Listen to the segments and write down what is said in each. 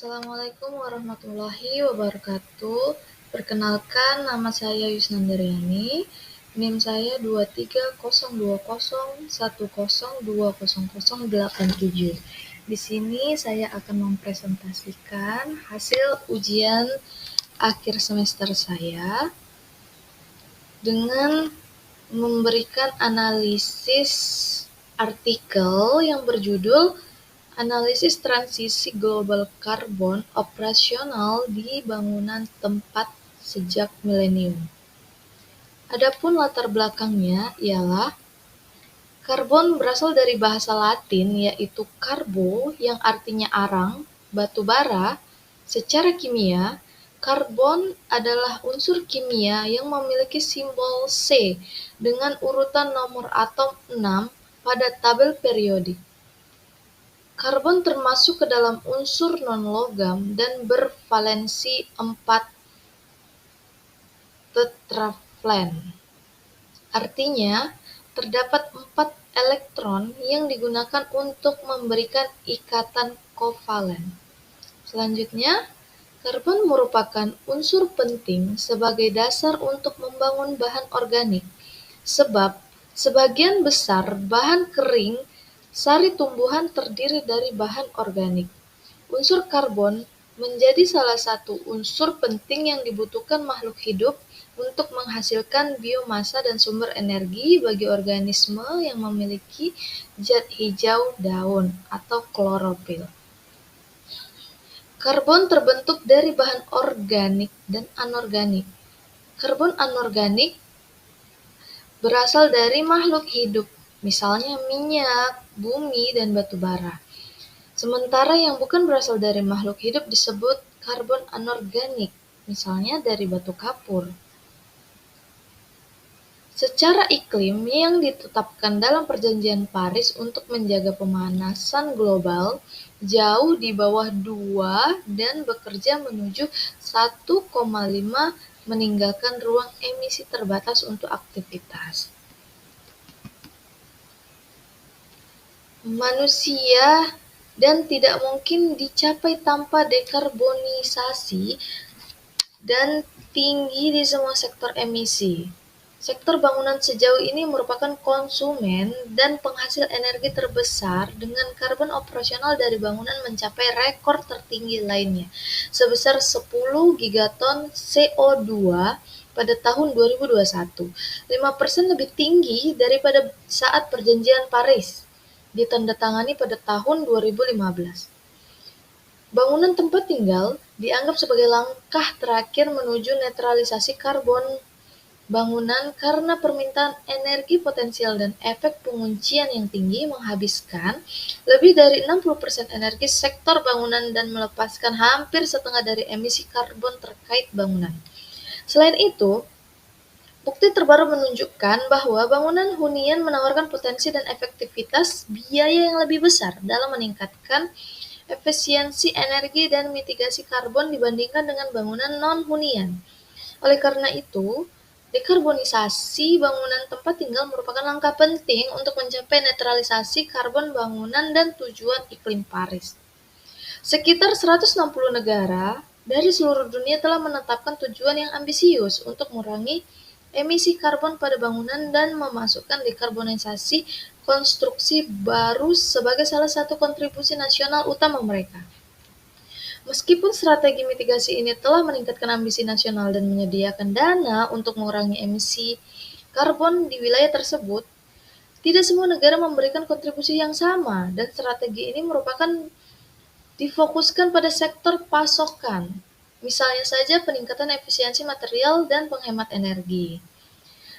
Assalamualaikum warahmatullahi wabarakatuh. Perkenalkan, nama saya Yusnandariani. NIM saya 23020102087. Di sini saya akan mempresentasikan hasil ujian akhir semester saya dengan memberikan analisis artikel yang berjudul Analisis Transisi Global Karbon Operasional di Bangunan Tempat Sejak Milenium. Adapun latar belakangnya ialah karbon berasal dari bahasa Latin yaitu karbo yang artinya arang, batu bara. Secara kimia, karbon adalah unsur kimia yang memiliki simbol C dengan urutan nomor atom 6 pada tabel periodik. Karbon termasuk ke dalam unsur non-logam dan bervalensi 4 tetraflen. Artinya, terdapat 4 elektron yang digunakan untuk memberikan ikatan kovalen. Selanjutnya, karbon merupakan unsur penting sebagai dasar untuk membangun bahan organik, sebab sebagian besar bahan kering sari tumbuhan terdiri dari bahan organik. Unsur karbon menjadi salah satu unsur penting yang dibutuhkan makhluk hidup untuk menghasilkan biomasa dan sumber energi bagi organisme yang memiliki zat hijau daun atau klorofil. Karbon terbentuk dari bahan organik dan anorganik. Karbon anorganik berasal dari makhluk hidup, misalnya minyak, bumi, dan batu bara. Sementara yang bukan berasal dari makhluk hidup disebut karbon anorganik, misalnya dari batu kapur. Secara iklim yang ditetapkan dalam Perjanjian Paris untuk menjaga pemanasan global jauh di bawah 2 dan bekerja menuju 1,5 meninggalkan ruang emisi terbatas untuk aktivitas manusia dan tidak mungkin dicapai tanpa dekarbonisasi dan tinggi di semua sektor emisi. Sektor bangunan sejauh ini merupakan konsumen dan penghasil energi terbesar dengan karbon operasional dari bangunan mencapai rekor tertinggi lainnya, sebesar 10 gigaton CO2 pada tahun 2021, 5% lebih tinggi daripada saat Perjanjian Paris ditandatangani pada tahun 2015. Bangunan tempat tinggal dianggap sebagai langkah terakhir menuju netralisasi karbon bangunan karena permintaan energi potensial dan efek penguncian yang tinggi menghabiskan lebih dari 60% energi sektor bangunan dan melepaskan hampir setengah dari emisi karbon terkait bangunan. Selain itu, bukti terbaru menunjukkan bahwa bangunan hunian menawarkan potensi dan efektivitas biaya yang lebih besar dalam meningkatkan efisiensi energi dan mitigasi karbon dibandingkan dengan bangunan non-hunian. Oleh karena itu, dekarbonisasi bangunan tempat tinggal merupakan langkah penting untuk mencapai netralisasi karbon bangunan dan tujuan iklim Paris. Sekitar 160 negara dari seluruh dunia telah menetapkan tujuan yang ambisius untuk mengurangi emisi karbon pada bangunan dan memasukkan dekarbonisasi konstruksi baru sebagai salah satu kontribusi nasional utama mereka. Meskipun strategi mitigasi ini telah meningkatkan ambisi nasional dan menyediakan dana untuk mengurangi emisi karbon di wilayah tersebut, tidak semua negara memberikan kontribusi yang sama, dan strategi ini merupakan difokuskan pada sektor pasokan, misalnya saja peningkatan efisiensi material dan penghemat energi.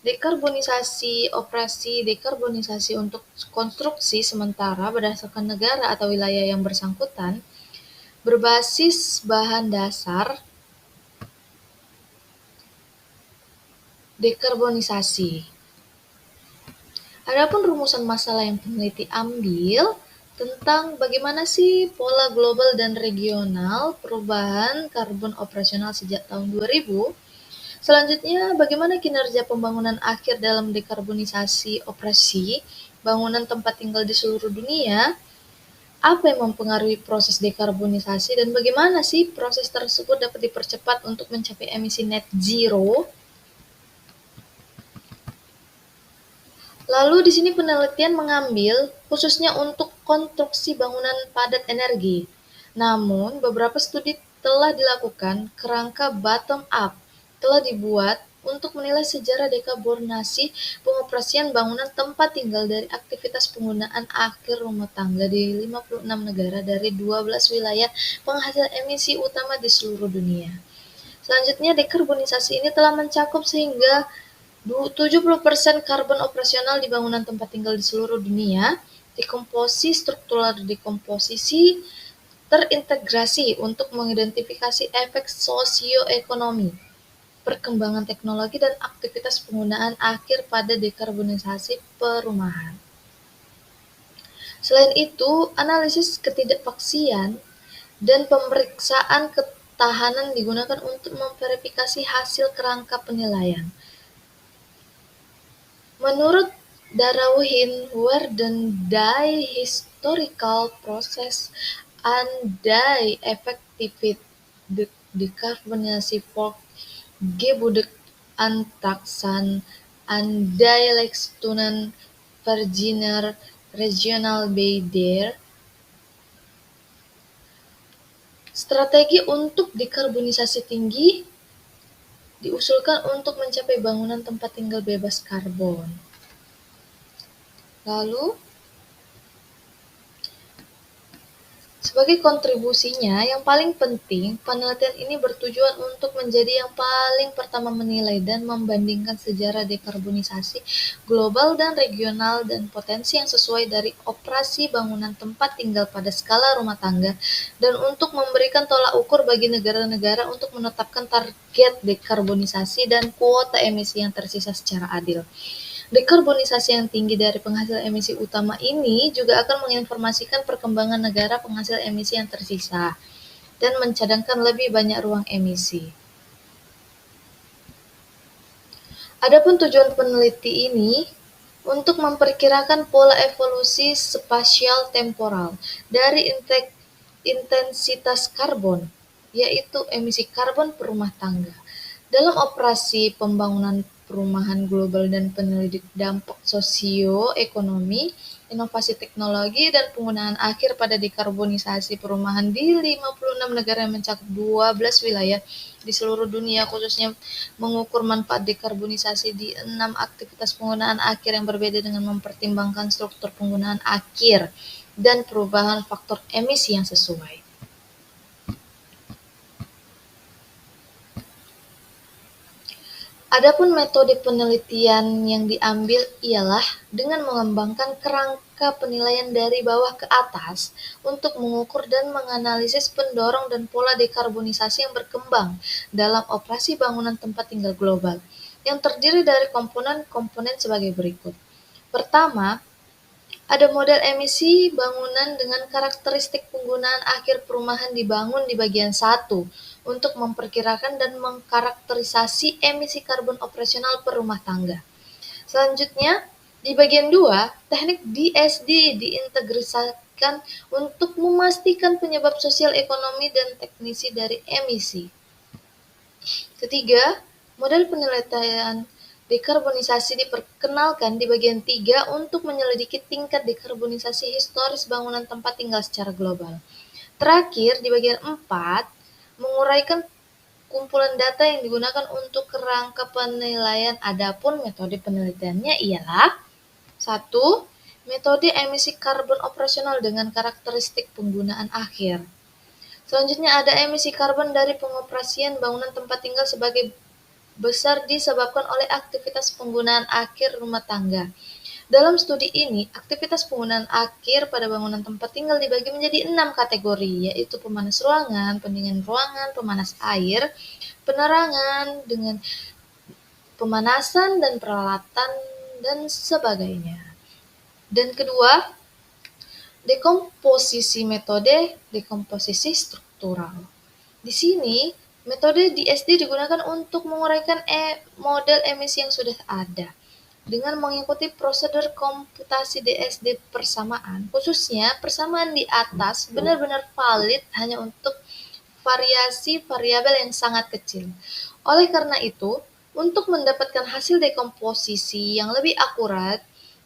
Dekarbonisasi operasi dekarbonisasi untuk konstruksi sementara berdasarkan negara atau wilayah yang bersangkutan berbasis bahan dasar dekarbonisasi. Adapun rumusan masalah yang peneliti ambil tentang bagaimana sih pola global dan regional perubahan karbon operasional sejak tahun 2000. Selanjutnya, bagaimana kinerja pembangunan akhir dalam dekarbonisasi operasi bangunan tempat tinggal di seluruh dunia. Apa yang mempengaruhi proses dekarbonisasi dan bagaimana sih proses tersebut dapat dipercepat untuk mencapai emisi net zero? Lalu di sini penelitian mengambil khususnya untuk konstruksi bangunan padat energi. Namun, beberapa studi telah dilakukan kerangka bottom up telah dibuat untuk menilai sejarah dekarbonasi pengoperasian bangunan tempat tinggal dari aktivitas penggunaan akhir rumah tangga di 56 negara dari 12 wilayah penghasil emisi utama di seluruh dunia. Selanjutnya, dekarbonisasi ini telah mencakup sehingga 70% karbon operasional di bangunan tempat tinggal di seluruh dunia, dekomposisi struktural dekomposisi terintegrasi untuk mengidentifikasi efek sosioekonomi, perkembangan teknologi dan aktivitas penggunaan akhir pada dekarbonisasi perumahan. Selain itu, analisis ketidakpastian dan pemeriksaan ketahanan digunakan untuk memverifikasi hasil kerangka penilaian. Menurut Darwin Werden die historical process and die effective decarbonization for gebeurd aantaxan and die Lextunen Virginer Regional by der strategi untuk dekarbonisasi tinggi diusulkan untuk mencapai bangunan tempat tinggal bebas karbon. Lalu, sebagai kontribusinya, yang paling penting, penelitian ini bertujuan untuk menjadi yang paling pertama menilai dan membandingkan sejarah dekarbonisasi global dan regional dan potensi yang sesuai dari operasi bangunan tempat tinggal pada skala rumah tangga, dan untuk memberikan tolak ukur bagi negara-negara untuk menetapkan target dekarbonisasi dan kuota emisi yang tersisa secara adil. Dekarbonisasi yang tinggi dari penghasil emisi utama ini juga akan menginformasikan perkembangan negara penghasil emisi yang tersisa dan mencadangkan lebih banyak ruang emisi. Adapun tujuan peneliti ini untuk memperkirakan pola evolusi spasial temporal dari intensitas karbon, yaitu emisi karbon per rumah tangga, dalam operasi pembangunan perumahan global dan penyelidik dampak sosioekonomi, inovasi teknologi, dan penggunaan akhir pada dekarbonisasi perumahan di 56 negara yang mencakup 12 wilayah di seluruh dunia, khususnya mengukur manfaat dekarbonisasi di 6 aktivitas penggunaan akhir yang berbeda dengan mempertimbangkan struktur penggunaan akhir dan perubahan faktor emisi yang sesuai. Adapun metode penelitian yang diambil ialah dengan mengembangkan kerangka penilaian dari bawah ke atas untuk mengukur dan menganalisis pendorong dan pola dekarbonisasi yang berkembang dalam operasi bangunan tempat tinggal global, yang terdiri dari komponen-komponen sebagai berikut. Pertama, ada model emisi bangunan dengan karakteristik penggunaan akhir perumahan dibangun di bagian 1 untuk memperkirakan dan mengkarakterisasi emisi karbon operasional per rumah tangga. Selanjutnya, di bagian 2, teknik DSD diintegrasikan untuk memastikan penyebab sosial, ekonomi, dan teknisi dari emisi. Ketiga, model penelitian dekarbonisasi diperkenalkan di bagian 3 untuk menyelidiki tingkat dekarbonisasi historis bangunan tempat tinggal secara global. Terakhir, di bagian 4, menguraikan kumpulan data yang digunakan untuk kerangka penilaian. Adapun metode penelitiannya ialah 1. Metode emisi karbon operasional dengan karakteristik penggunaan akhir. Selanjutnya ada emisi karbon dari pengoperasian bangunan tempat tinggal sebagai besar disebabkan oleh aktivitas penggunaan akhir rumah tangga. Dalam studi ini, aktivitas penggunaan akhir pada bangunan tempat tinggal dibagi menjadi 6 kategori, yaitu pemanas ruangan, pendingin ruangan, pemanas air, penerangan dengan pemanasan dan peralatan, dan sebagainya. Dan kedua, metode dekomposisi struktural. Di sini, metode DSD digunakan untuk menguraikan model emisi yang sudah ada. dengan mengikuti prosedur komputasi DSD persamaan, khususnya persamaan di atas benar-benar valid hanya untuk variasi variabel yang sangat kecil. Oleh karena itu, untuk mendapatkan hasil dekomposisi yang lebih akurat,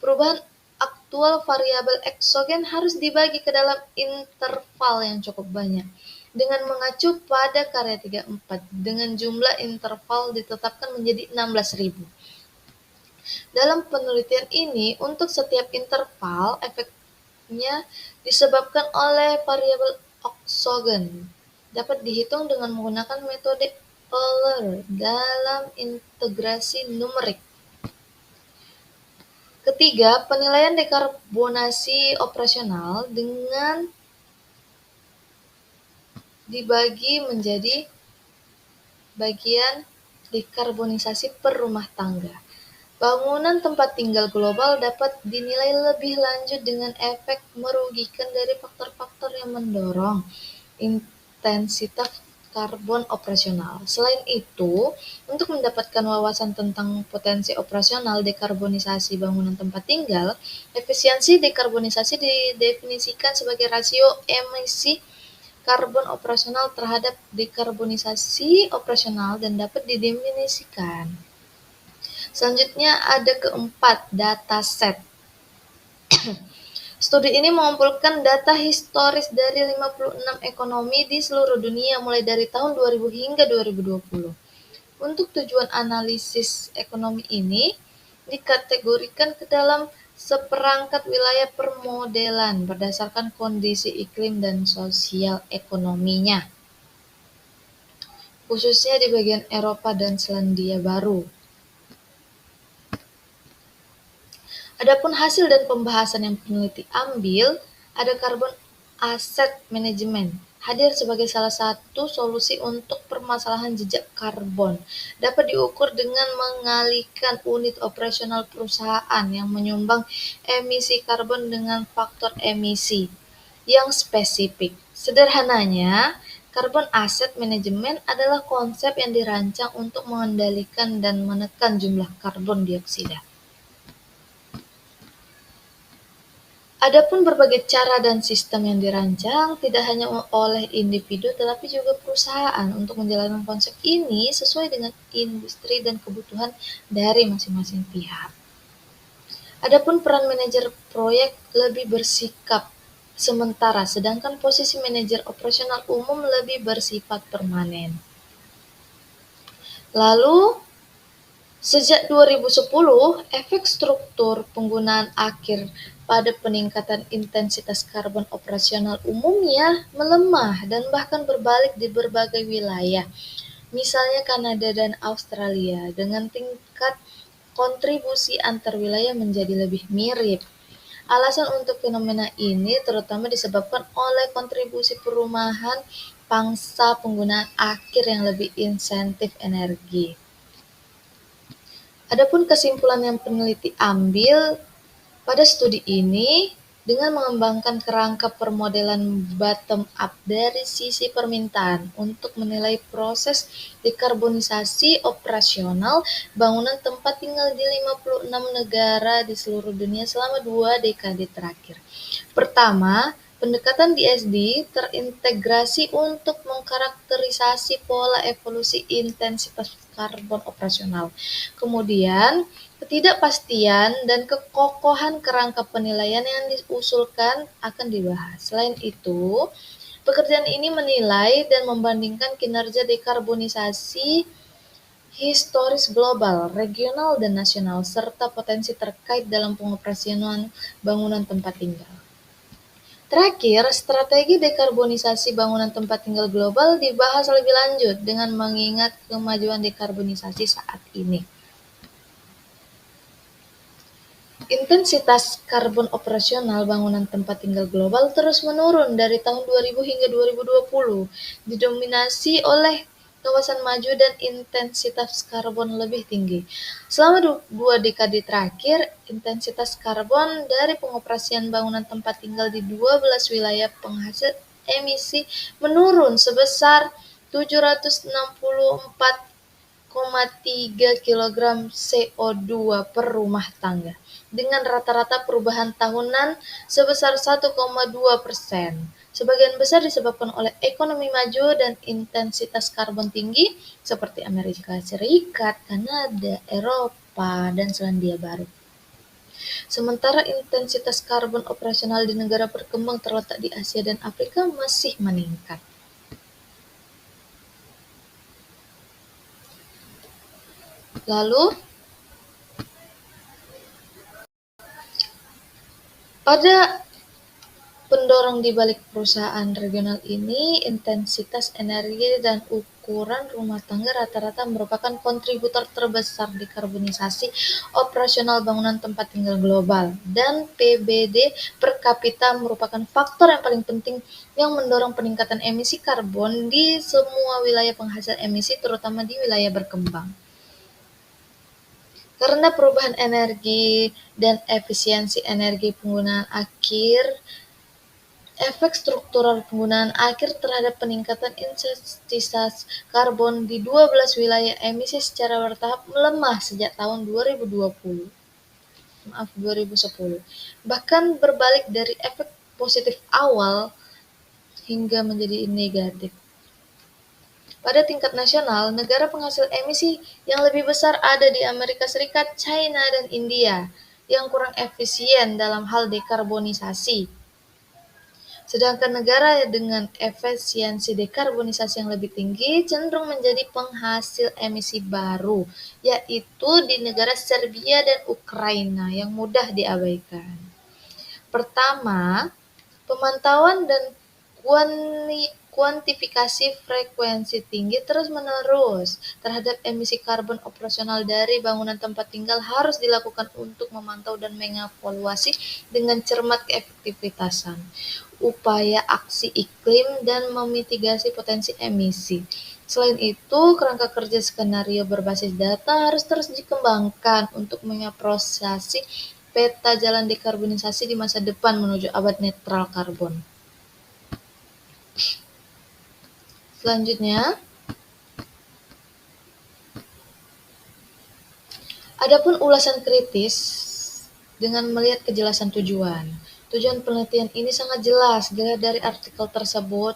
perubahan aktual variabel eksogen harus dibagi ke dalam interval yang cukup banyak. Dengan mengacu pada karya 34, dengan jumlah interval ditetapkan menjadi 16.000. Dalam penelitian ini, untuk setiap interval, efeknya disebabkan oleh variabel eksogen dapat dihitung dengan menggunakan metode Euler dalam integrasi numerik. Ketiga, penilaian dekarbonasi operasional dengan dibagi menjadi bagian dekarbonisasi per rumah tangga. Bangunan tempat tinggal global dapat dinilai lebih lanjut dengan efek merugikan dari faktor-faktor yang mendorong intensitas karbon operasional. Selain itu, untuk mendapatkan wawasan tentang potensi operasional dekarbonisasi bangunan tempat tinggal, efisiensi dekarbonisasi didefinisikan sebagai rasio emisi karbon operasional terhadap dekarbonisasi operasional dan dapat didefinisikan. Selanjutnya ada keempat, dataset. Studi ini mengumpulkan data historis dari 56 ekonomi di seluruh dunia mulai dari tahun 2000 hingga 2020. Untuk tujuan analisis ekonomi ini dikategorikan ke dalam seperangkat wilayah permodelan berdasarkan kondisi iklim dan sosial ekonominya, khususnya di bagian Eropa dan Selandia Baru. Adapun hasil dan pembahasan yang peneliti ambil, ada carbon asset management, hadir sebagai salah satu solusi untuk permasalahan jejak karbon. Dapat diukur dengan mengalihkan unit operasional perusahaan yang menyumbang emisi karbon dengan faktor emisi yang spesifik. Sederhananya, carbon asset management adalah konsep yang dirancang untuk mengendalikan dan menekan jumlah karbon dioksida. Adapun berbagai cara dan sistem yang dirancang tidak hanya oleh individu tetapi juga perusahaan untuk menjalankan konsep ini sesuai dengan industri dan kebutuhan dari masing-masing pihak. Adapun peran manajer proyek lebih bersikap sementara, sedangkan posisi manajer operasional umum lebih bersifat permanen. Lalu, sejak 2010, efek struktur penggunaan akhir pada peningkatan intensitas karbon operasional umumnya melemah dan bahkan berbalik di berbagai wilayah, misalnya Kanada dan Australia, dengan tingkat kontribusi antar wilayah menjadi lebih mirip. Alasan untuk fenomena ini terutama disebabkan oleh kontribusi perumahan pangsa penggunaan akhir yang lebih insentif energi. Adapun kesimpulan yang peneliti ambil pada studi ini, dengan mengembangkan kerangka permodelan bottom-up dari sisi permintaan untuk menilai proses dekarbonisasi operasional bangunan tempat tinggal di 56 negara di seluruh dunia selama 2 dekade terakhir. Pertama, pendekatan DSD terintegrasi untuk mengkarakterisasi pola evolusi intensitas karbon operasional. Kemudian, ketidakpastian dan kekokohan kerangka penilaian yang diusulkan akan dibahas. Selain itu, pekerjaan ini menilai dan membandingkan kinerja dekarbonisasi historis global, regional, dan nasional, serta potensi terkait dalam pengoperasian bangunan tempat tinggal. Terakhir, strategi dekarbonisasi bangunan tempat tinggal global dibahas lebih lanjut dengan mengingat kemajuan dekarbonisasi saat ini. Intensitas karbon operasional bangunan tempat tinggal global terus menurun dari tahun 2000 hingga 2020, didominasi oleh kawasan maju dan intensitas karbon lebih tinggi. Selama 2 dekade terakhir, intensitas karbon dari pengoperasian bangunan tempat tinggal di 12 wilayah penghasil emisi menurun sebesar 764,5 kilogram CO2 per rumah tangga, dengan rata-rata perubahan tahunan sebesar 1,2%. Sebagian besar disebabkan oleh ekonomi maju dan intensitas karbon tinggi seperti Amerika Serikat, Kanada, Eropa, dan Selandia Baru. Sementara intensitas karbon operasional di negara berkembang terletak di Asia dan Afrika masih meningkat. Lalu, pada pendorong di balik perusahaan regional ini, intensitas energi dan ukuran rumah tangga rata-rata merupakan kontributor terbesar dekarbonisasi operasional bangunan tempat tinggal global, dan PBD per kapita merupakan faktor yang paling penting yang mendorong peningkatan emisi karbon di semua wilayah penghasil emisi, terutama di wilayah berkembang. Karena perubahan energi dan efisiensi energi penggunaan akhir, efek struktural penggunaan akhir terhadap peningkatan intensitas karbon di 12 wilayah emisi secara bertahap melemah sejak tahun 2010. Bahkan berbalik dari efek positif awal hingga menjadi negatif. Pada tingkat nasional, negara penghasil emisi yang lebih besar ada di Amerika Serikat, China, dan India, yang kurang efisien dalam hal dekarbonisasi. Sedangkan negara dengan efisiensi dekarbonisasi yang lebih tinggi cenderung menjadi penghasil emisi baru, yaitu di negara Serbia dan Ukraina yang mudah diabaikan. Pertama, pemantauan dan kuantifikasi frekuensi tinggi terus-menerus terhadap emisi karbon operasional dari bangunan tempat tinggal harus dilakukan untuk memantau dan mengevaluasi dengan cermat keefektivitasan upaya aksi iklim dan memitigasi potensi emisi. Selain itu, kerangka kerja skenario berbasis data harus terus dikembangkan untuk mengeprosesi peta jalan dekarbonisasi di masa depan menuju abad netral karbon. Selanjutnya, adapun ulasan kritis dengan melihat kejelasan tujuan. Tujuan penelitian ini sangat jelas dilihat dari artikel tersebut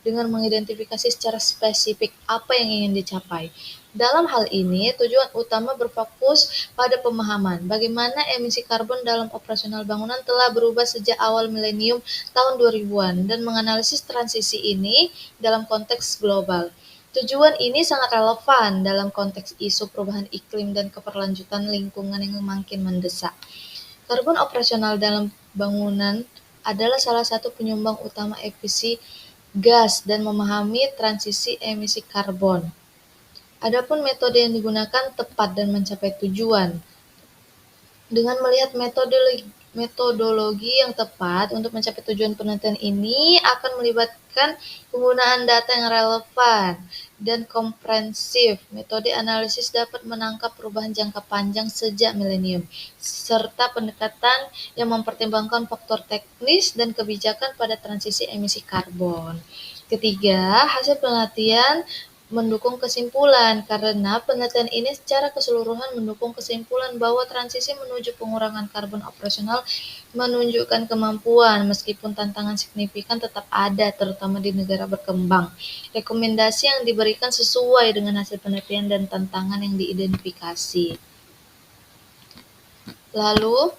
dengan mengidentifikasi secara spesifik apa yang ingin dicapai. Dalam hal ini, tujuan utama berfokus pada pemahaman bagaimana emisi karbon dalam operasional bangunan telah berubah sejak awal milenium tahun 2000-an dan menganalisis transisi ini dalam konteks global. Tujuan ini sangat relevan dalam konteks isu perubahan iklim dan keberlanjutan lingkungan yang makin mendesak. Karbon operasional dalam bangunan adalah salah satu penyumbang utama emisi gas dan memahami transisi emisi karbon. Adapun metode yang digunakan tepat dan mencapai tujuan. Dengan melihat metodologi yang tepat untuk mencapai tujuan penelitian ini akan melibatkan penggunaan data yang relevan dan komprehensif. Metode analisis dapat menangkap perubahan jangka panjang sejak milenium, serta pendekatan yang mempertimbangkan faktor teknis dan kebijakan pada transisi emisi karbon. Ketiga, hasil penelitian mendukung kesimpulan, karena penelitian ini secara keseluruhan mendukung kesimpulan bahwa transisi menuju pengurangan karbon operasional menunjukkan kemampuan, meskipun tantangan signifikan tetap ada, terutama di negara berkembang. Rekomendasi yang diberikan sesuai dengan hasil penelitian dan tantangan yang diidentifikasi. Lalu,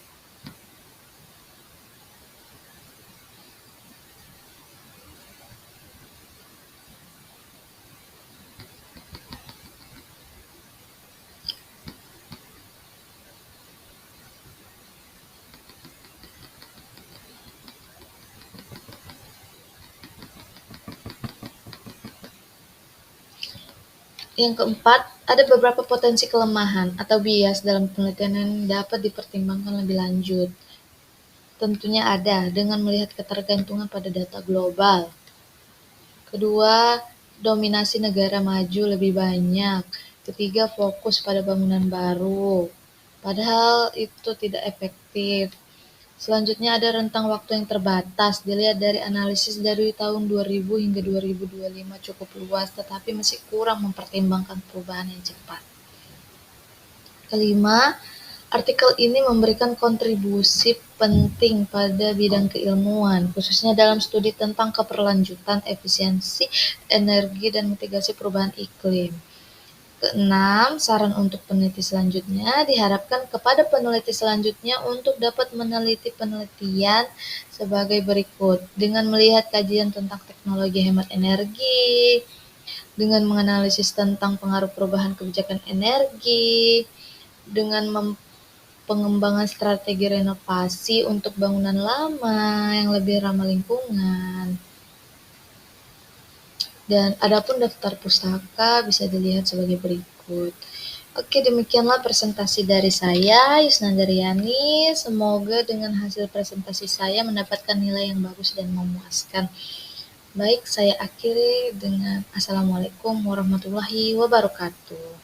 yang keempat, ada beberapa potensi kelemahan atau bias dalam penelitian yang dapat dipertimbangkan lebih lanjut. Tentunya ada, dengan melihat ketergantungan pada data global. Kedua, dominasi negara maju lebih banyak. Ketiga, fokus pada bangunan baru. Padahal itu tidak efektif. Selanjutnya ada rentang waktu yang terbatas, dilihat dari analisis dari tahun 2000 hingga 2025 cukup luas, tetapi masih kurang mempertimbangkan perubahan yang cepat. Kelima, artikel ini memberikan kontribusi penting pada bidang keilmuan, khususnya dalam studi tentang keberlanjutan, efisiensi energi, dan mitigasi perubahan iklim. Keenam, saran untuk peneliti selanjutnya diharapkan kepada peneliti selanjutnya untuk dapat meneliti penelitian sebagai berikut, dengan melihat kajian tentang teknologi hemat energi, dengan menganalisis tentang pengaruh perubahan kebijakan energi, dengan pengembangan strategi renovasi untuk bangunan lama yang lebih ramah lingkungan. Dan adapun daftar pustaka bisa dilihat sebagai berikut. Oke, demikianlah presentasi dari saya, Yusnandariani. Semoga dengan hasil presentasi saya mendapatkan nilai yang bagus dan memuaskan. Baik, saya akhiri dengan Assalamualaikum warahmatullahi wabarakatuh.